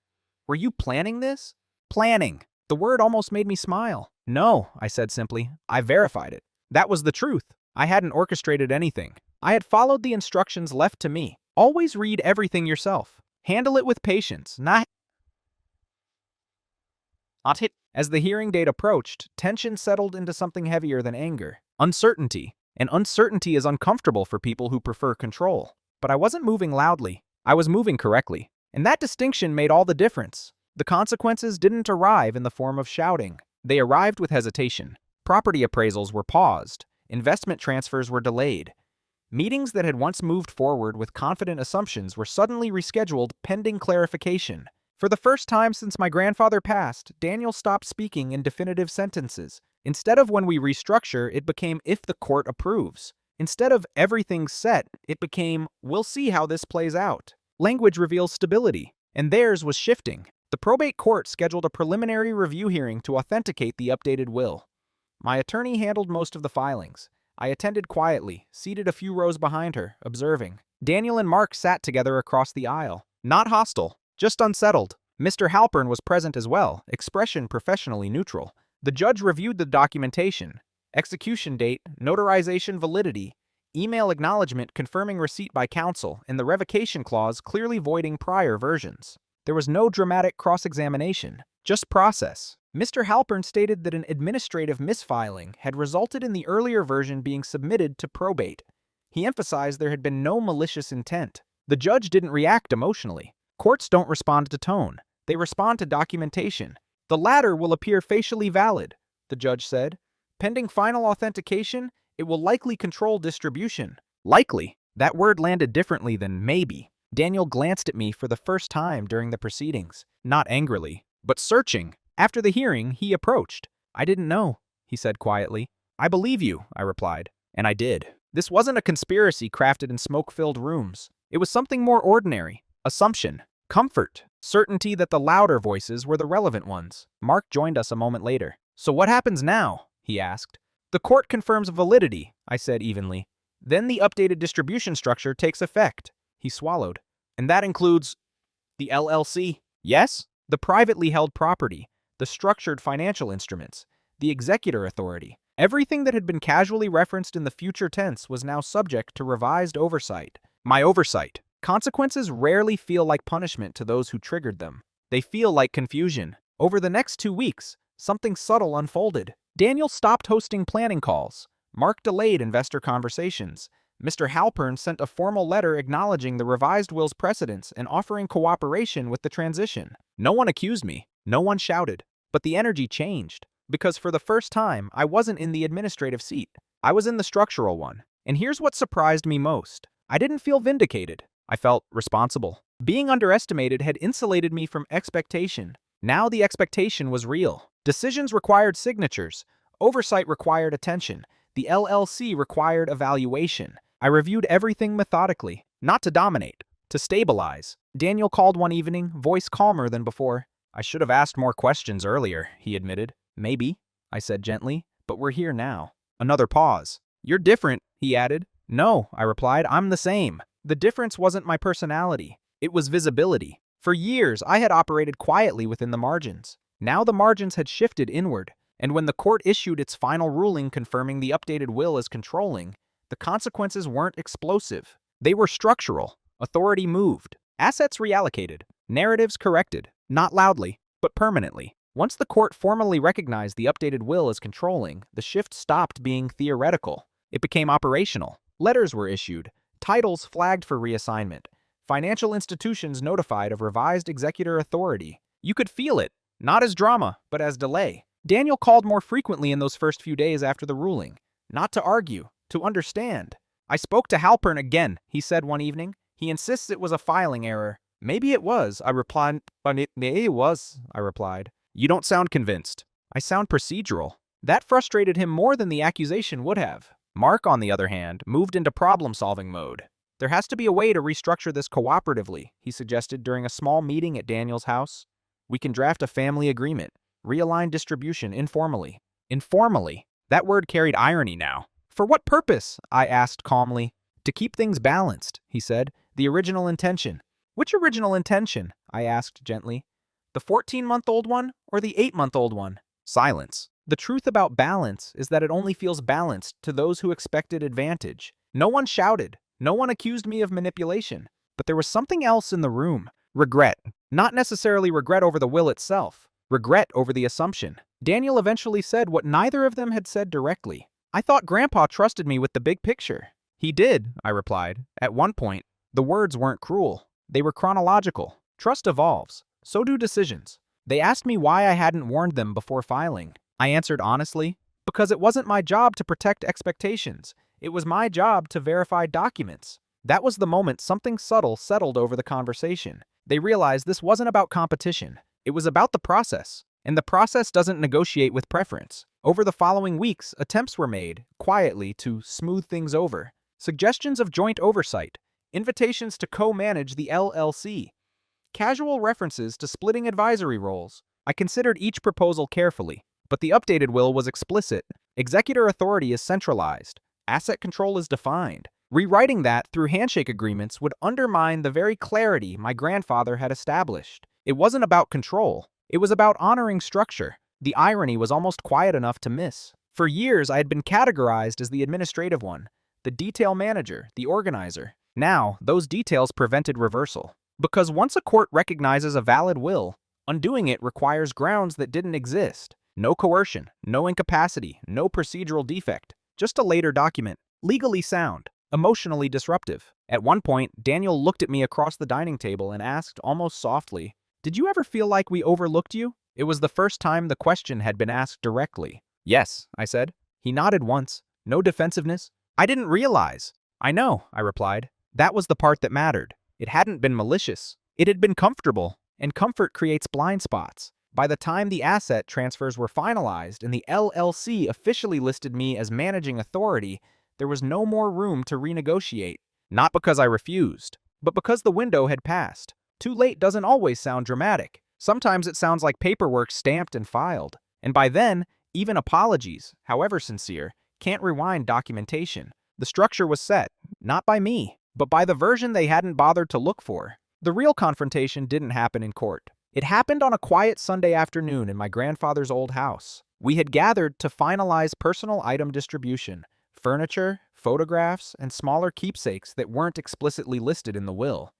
Were you planning this? Planning. The word almost made me smile. No, I said simply. I verified it. That was the truth. I hadn't orchestrated anything. I had followed the instructions left to me. Always read everything yourself. Handle it with patience, not hit. As the hearing date approached, tension settled into something heavier than anger. Uncertainty. And uncertainty is uncomfortable for people who prefer control. But I wasn't moving loudly. I was moving correctly. And that distinction made all the difference. The consequences didn't arrive in the form of shouting. They arrived with hesitation. Property appraisals were paused. Investment transfers were delayed. Meetings that had once moved forward with confident assumptions were suddenly rescheduled pending clarification. For the first time since my grandfather passed, Daniel stopped speaking in definitive sentences. Instead of when we restructure, it became if the court approves. Instead of everything's set, it became we'll see how this plays out. Language reveals stability, and theirs was shifting. The probate court scheduled a preliminary review hearing to authenticate the updated will. My attorney handled most of the filings. I attended quietly, seated a few rows behind her, observing. Daniel and Mark sat together across the aisle. Not hostile, just unsettled. Mr. Halpern was present as well, expression professionally neutral. The judge reviewed the documentation. Execution date, notarization validity, email acknowledgement confirming receipt by counsel, and the revocation clause clearly voiding prior versions. There was no dramatic cross-examination, just process. Mr. Halpern stated that an administrative misfiling had resulted in the earlier version being submitted to probate. He emphasized there had been no malicious intent. The judge didn't react emotionally. Courts don't respond to tone. They respond to documentation. The latter will appear facially valid, the judge said. Pending final authentication, it will likely control distribution. Likely. That word landed differently than maybe. Daniel glanced at me for the first time during the proceedings. Not angrily, but searching. After the hearing, he approached. I didn't know, he said quietly. I believe you, I replied. And I did. This wasn't a conspiracy crafted in smoke-filled rooms. It was something more ordinary. Assumption. Comfort. Certainty that the louder voices were the relevant ones. Mark joined us a moment later. So what happens now? He asked. The court confirms validity, I said evenly. Then the updated distribution structure takes effect. He swallowed. And that includes the LLC? Yes? The privately held property, the structured financial instruments, the executor authority. Everything that had been casually referenced in the future tense was now subject to revised oversight. My oversight. Consequences rarely feel like punishment to those who triggered them. They feel like confusion. Over the next 2 weeks, something subtle unfolded. Daniel stopped hosting planning calls. Mark delayed investor conversations. Mr. Halpern sent a formal letter acknowledging the revised will's precedents and offering cooperation with the transition. No one accused me. No one shouted. But the energy changed. Because for the first time, I wasn't in the administrative seat. I was in the structural one. And here's what surprised me most. I didn't feel vindicated. I felt responsible. Being underestimated had insulated me from expectation. Now the expectation was real. Decisions required signatures. Oversight required attention. The LLC required evaluation. I reviewed everything methodically, not to dominate, to stabilize. Daniel called one evening, voice calmer than before. I should have asked more questions earlier, he admitted. Maybe, I said gently, but we're here now. Another pause. You're different, he added. No, I replied, I'm the same. The difference wasn't my personality. It was visibility. For years, I had operated quietly within the margins. Now the margins had shifted inward, and when the court issued its final ruling confirming the updated will as controlling, the consequences weren't explosive. They were structural. Authority moved. Assets reallocated. Narratives corrected. Not loudly, but permanently. Once the court formally recognized the updated will as controlling, the shift stopped being theoretical. It became operational. Letters were issued. Titles flagged for reassignment. Financial institutions notified of revised executor authority. You could feel it, not as drama, but as delay. Daniel called more frequently in those first few days after the ruling. Not to argue, to understand. I spoke to Halpern again, he said one evening. He insists it was a filing error. Maybe it was, I replied. Maybe it was, I replied. You don't sound convinced. I sound procedural. That frustrated him more than the accusation would have. Mark, on the other hand, moved into problem-solving mode. There has to be a way to restructure this cooperatively, he suggested during a small meeting at Daniel's house. We can draft a family agreement, realign distribution informally. Informally? That word carried irony now. For what purpose? I asked calmly. To keep things balanced, he said. The original intention. Which original intention? I asked gently. The 14-month-old one or the 8-month-old one? Silence. The truth about balance is that it only feels balanced to those who expected advantage. No one shouted. No one accused me of manipulation. But there was something else in the room. Regret. Not necessarily regret over the will itself. Regret over the assumption. Daniel eventually said what neither of them had said directly. I thought Grandpa trusted me with the big picture. He did, I replied. At one point, the words weren't cruel. They were chronological. Trust evolves. So do decisions. They asked me why I hadn't warned them before filing. I answered honestly, because it wasn't my job to protect expectations. It was my job to verify documents. That was the moment something subtle settled over the conversation. They realized this wasn't about competition. It was about the process. And the process doesn't negotiate with preference. Over the following weeks, attempts were made, quietly, to smooth things over. Suggestions of joint oversight. Invitations to co-manage the LLC. Casual references to splitting advisory roles. I considered each proposal carefully, but the updated will was explicit. Executor authority is centralized. Asset control is defined. Rewriting that through handshake agreements would undermine the very clarity my grandfather had established. It wasn't about control. It was about honoring structure. The irony was almost quiet enough to miss. For years, I had been categorized as the administrative one, the detail manager, the organizer. Now, those details prevented reversal. Because once a court recognizes a valid will, undoing it requires grounds that didn't exist. No coercion, no incapacity, no procedural defect. Just a later document, legally sound, emotionally disruptive. At one point, Daniel looked at me across the dining table and asked, almost softly, "Did you ever feel like we overlooked you?" It was the first time the question had been asked directly. "Yes," I said. He nodded once. No defensiveness. "I didn't realize." "I know," I replied. That was the part that mattered. It hadn't been malicious. It had been comfortable, and comfort creates blind spots. By the time the asset transfers were finalized and the LLC officially listed me as managing authority, there was no more room to renegotiate. Not because I refused, but because the window had passed. Too late doesn't always sound dramatic. Sometimes it sounds like paperwork stamped and filed. And by then, even apologies, however sincere, can't rewind documentation. The structure was set, not by me, but by the version they hadn't bothered to look for. The real confrontation didn't happen in court. It happened on a quiet Sunday afternoon in my grandfather's old house. We had gathered to finalize personal item distribution, furniture, photographs, and smaller keepsakes that weren't explicitly listed in the will.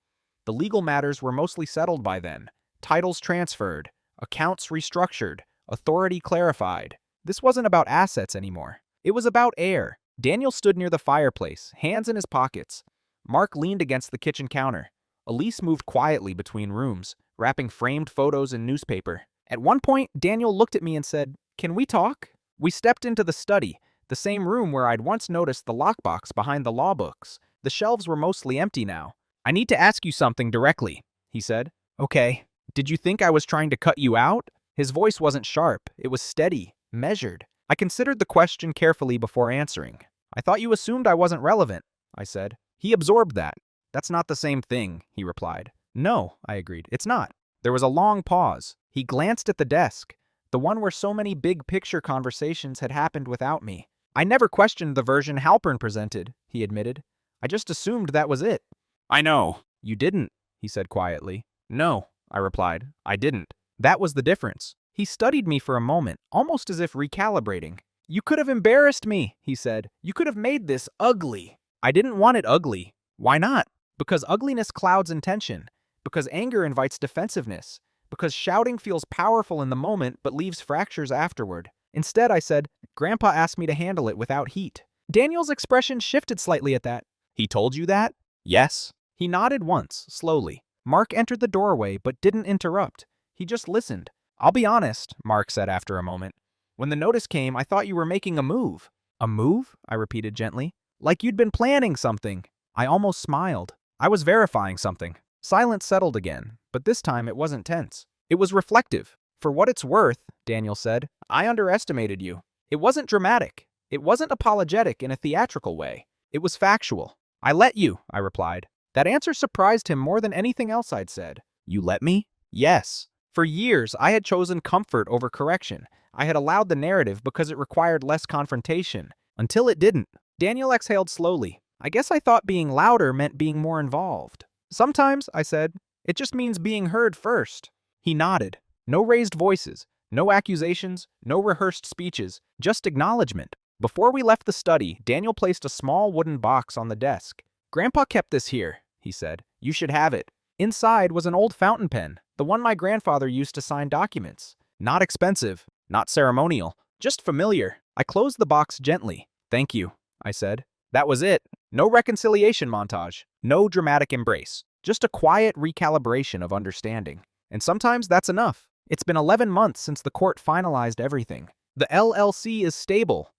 The legal matters were mostly settled by then. Titles transferred, accounts restructured, authority clarified. This wasn't about assets anymore. It was about air. Daniel stood near the fireplace, hands in his pockets. Mark leaned against the kitchen counter. Elise moved quietly between rooms, wrapping framed photos in newspaper. At one point, Daniel looked at me and said, "Can we talk?" We stepped into the study, the same room where I'd once noticed the lockbox behind the law books. The shelves were mostly empty now. "I need to ask you something directly," he said. "Okay. Did you think I was trying to cut you out?" His voice wasn't sharp. It was steady, measured. I considered the question carefully before answering. "I thought you assumed I wasn't relevant." I said. He absorbed that. That's not the same thing, he replied. No, I agreed. It's not. There was a long pause. He glanced at the desk, the one where so many big-picture conversations had happened without me. I never questioned the version Halpern presented, he admitted. I just assumed that was it. I know. You didn't, he said quietly. No, I replied. I didn't. That was the difference. He studied me for a moment, almost as if recalibrating. You could have embarrassed me, he said. You could have made this ugly. I didn't want it ugly. Why not? Because ugliness clouds intention. Because anger invites defensiveness. Because shouting feels powerful in the moment but leaves fractures afterward. Instead, I said, Grandpa asked me to handle it without heat. Daniel's expression shifted slightly at that. He told you that? Yes. He nodded once, slowly. Mark entered the doorway but didn't interrupt. He just listened. I'll be honest, Mark said after a moment. When the notice came, I thought you were making a move. A move? I repeated gently. Like you'd been planning something. I almost smiled. I was verifying something. Silence settled again, but this time it wasn't tense. It was reflective. For what it's worth, Daniel said, I underestimated you. It wasn't dramatic. It wasn't apologetic in a theatrical way. It was factual. I let you, I replied. That answer surprised him more than anything else I'd said. You let me? Yes. For years, I had chosen comfort over correction. I had allowed the narrative because it required less confrontation. Until it didn't. Daniel exhaled slowly. I guess I thought being louder meant being more involved. Sometimes, I said, it just means being heard first. He nodded. No raised voices, no accusations, no rehearsed speeches, just acknowledgement. Before we left the study, Daniel placed a small wooden box on the desk. Grandpa kept this here, he said. You should have it. Inside was an old fountain pen, the one my grandfather used to sign documents. Not expensive, not ceremonial, just familiar. I closed the box gently. Thank you, I said. That was it. No reconciliation montage, no dramatic embrace, just a quiet recalibration of understanding. And sometimes that's enough. It's been 11 months since the court finalized everything. The LLC is stable.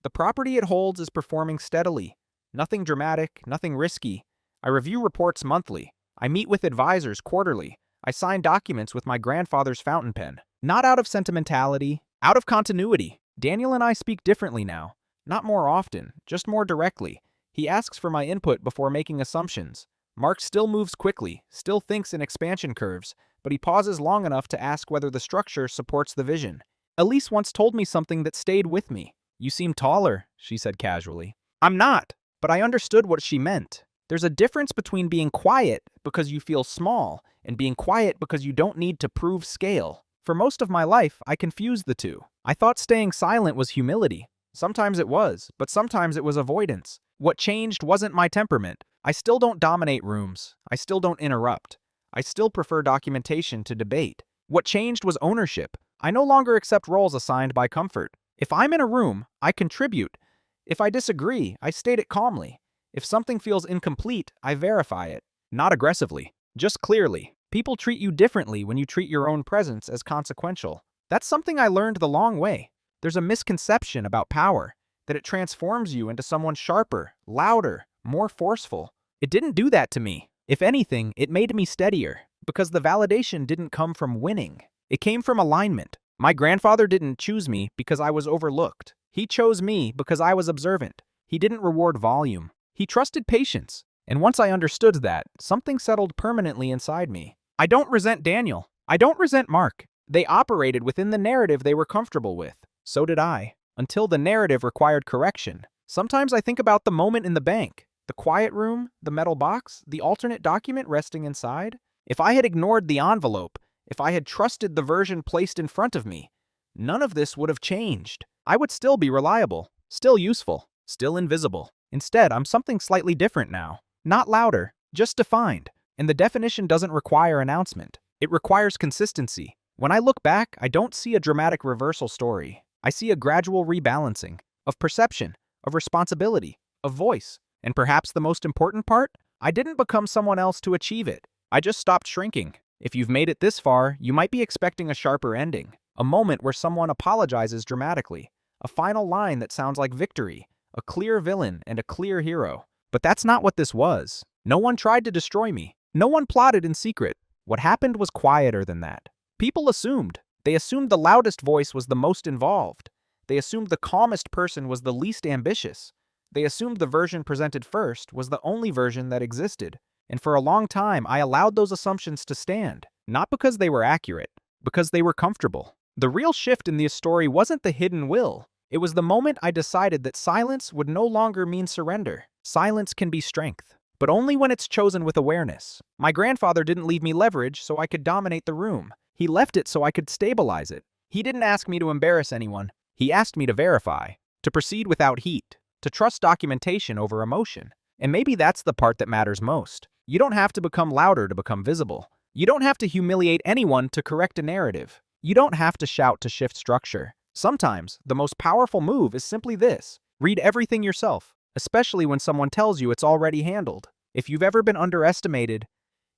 The property it holds is performing steadily. Nothing dramatic, nothing risky. I review reports monthly. I meet with advisors quarterly. I sign documents with my grandfather's fountain pen. Not out of sentimentality, out of continuity. Daniel and I speak differently now. Not more often, just more directly. He asks for my input before making assumptions. Mark still moves quickly, still thinks in expansion curves, but he pauses long enough to ask whether the structure supports the vision. Elise once told me something that stayed with me. You seem taller, she said casually. I'm not, but I understood what she meant. There's a difference between being quiet because you feel small and being quiet because you don't need to prove scale. For most of my life, I confused the two. I thought staying silent was humility. Sometimes it was, but sometimes it was avoidance. What changed wasn't my temperament. I still don't dominate rooms. I still don't interrupt. I still prefer documentation to debate. What changed was ownership. I no longer accept roles assigned by comfort. If I'm in a room, I contribute. If I disagree, I state it calmly. If something feels incomplete, I verify it. Not aggressively, just clearly. People treat you differently when you treat your own presence as consequential. That's something I learned the long way. There's a misconception about power, that it transforms you into someone sharper, louder, more forceful. It didn't do that to me. If anything, it made me steadier, because the validation didn't come from winning. It came from alignment. My grandfather didn't choose me because I was overlooked. He chose me because I was observant. He didn't reward volume. He trusted patience. And once I understood that, something settled permanently inside me. I don't resent Daniel. I don't resent Mark. They operated within the narrative they were comfortable with. So did I. Until the narrative required correction. Sometimes I think about the moment in the bank. The quiet room, the metal box, the alternate document resting inside. If I had ignored the envelope, if I had trusted the version placed in front of me, none of this would have changed. I would still be reliable, still useful, still invisible. Instead, I'm something slightly different now. Not louder, just defined. And the definition doesn't require announcement. It requires consistency. When I look back, I don't see a dramatic reversal story. I see a gradual rebalancing of perception, of responsibility, of voice. And perhaps the most important part? I didn't become someone else to achieve it. I just stopped shrinking. If you've made it this far, you might be expecting a sharper ending. A moment where someone apologizes dramatically. A final line that sounds like victory. A clear villain and a clear hero. But that's not what this was. No one tried to destroy me. No one plotted in secret. What happened was quieter than that. People assumed. They assumed the loudest voice was the most involved. They assumed the calmest person was the least ambitious. They assumed the version presented first was the only version that existed. And for a long time, I allowed those assumptions to stand, not because they were accurate, because they were comfortable. The real shift in this story wasn't the hidden will. It was the moment I decided that silence would no longer mean surrender. Silence can be strength, but only when it's chosen with awareness. My grandfather didn't leave me leverage so I could dominate the room. He left it so I could stabilize it. He didn't ask me to embarrass anyone. He asked me to verify, to proceed without heat, to trust documentation over emotion. And maybe that's the part that matters most. You don't have to become louder to become visible. You don't have to humiliate anyone to correct a narrative. You don't have to shout to shift structure. Sometimes, the most powerful move is simply this: read everything yourself, especially when someone tells you it's already handled. If you've ever been underestimated,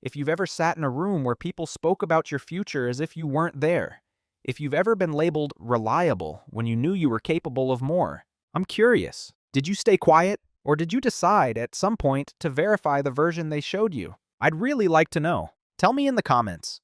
if you've ever sat in a room where people spoke about your future as if you weren't there, if you've ever been labeled reliable when you knew you were capable of more, I'm curious, did you stay quiet, or did you decide at some point to verify the version they showed you? I'd really like to know. Tell me in the comments.